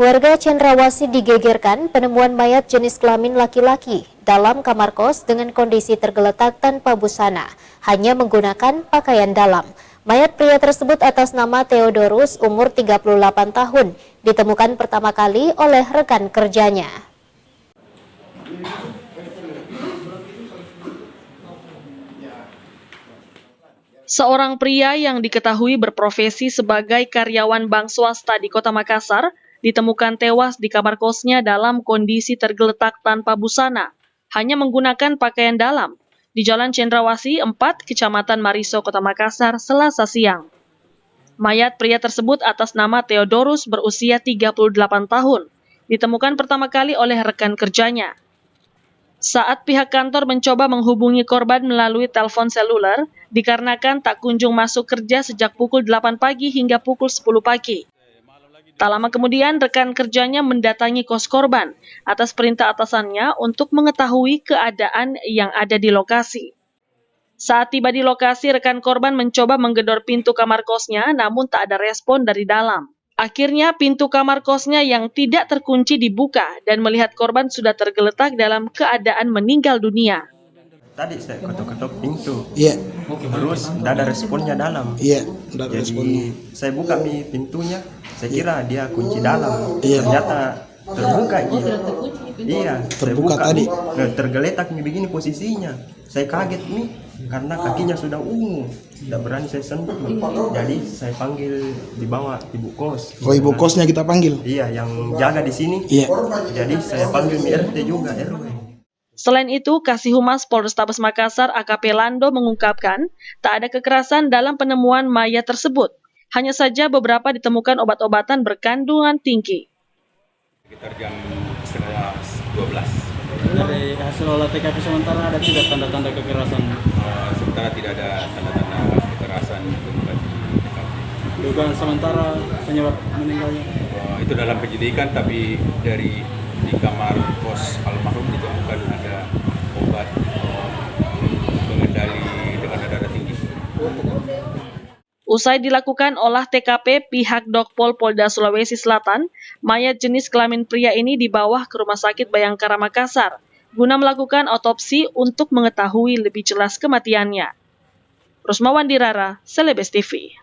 Warga Cendrawasih digegerkan penemuan mayat jenis kelamin laki-laki dalam kamar kos dengan kondisi tergeletak tanpa busana, hanya menggunakan pakaian dalam. Mayat pria tersebut atas nama Theodorus, umur 38 tahun, ditemukan pertama kali oleh rekan kerjanya. Seorang pria yang diketahui berprofesi sebagai karyawan bank swasta di Kota Makassar ditemukan tewas di kamar kosnya dalam kondisi tergeletak tanpa busana, hanya menggunakan pakaian dalam, di Jalan Cendrawasih 4, Kecamatan Mariso, Kota Makassar, Selasa siang. Mayat pria tersebut atas nama Theodorus berusia 38 tahun, ditemukan pertama kali oleh rekan kerjanya. Saat pihak kantor mencoba menghubungi korban melalui telepon seluler, dikarenakan tak kunjung masuk kerja sejak pukul 8 pagi hingga pukul 10 pagi. Tak lama kemudian, rekan kerjanya mendatangi kos korban atas perintah atasannya untuk mengetahui keadaan yang ada di lokasi. Saat tiba di lokasi, rekan korban mencoba menggedor pintu kamar kosnya, namun tak ada respon dari dalam. Akhirnya pintu kamar kosnya yang tidak terkunci dibuka dan melihat korban sudah tergeletak dalam keadaan meninggal dunia. Tadi saya ketok-ketok pintu. Iya. Terus tidak ada responnya dalam. Iya, tidak ada Jadi responnya. saya buka pintunya, saya kira dia kunci dalam. Iya. Ternyata terbuka gitu. Iya, saya Terbuka buka tadi. Nah, tergeletak nih begini posisinya. Saya kaget nih karena kakinya sudah ungu. Tidak berani saya sentuh. Jadi saya panggil di bawah ibu kos. Oh, ibu kosnya kita panggil. Iya, yang jaga di sini. Iya. Jadi saya panggil RT juga, RW. Selain itu, Kasih Humas Polrestabes Makassar AKP Lando mengungkapkan tak ada kekerasan dalam penemuan mayat tersebut. Hanya saja beberapa ditemukan obat-obatan berkandungan tinggi. Sekitar jam setengah 12. Dari hasil olah TKP sementara ada tidak tanda-tanda kekerasan? Sementara tidak ada tanda-tanda kekerasan ditemukan di TKP. Dugaan sementara penyebab meninggalnya? Itu dalam penyidikan, tapi dari di kamar kos almarhum ditemukan ada obat pengendali dengan darah tinggi. Usai dilakukan olah TKP pihak Dokpol Polda Sulawesi Selatan, mayat jenis kelamin pria ini dibawa ke Rumah Sakit Bayangkara Makassar guna melakukan otopsi untuk mengetahui lebih jelas kematiannya. Rusmawan Dirara, Celebes TV.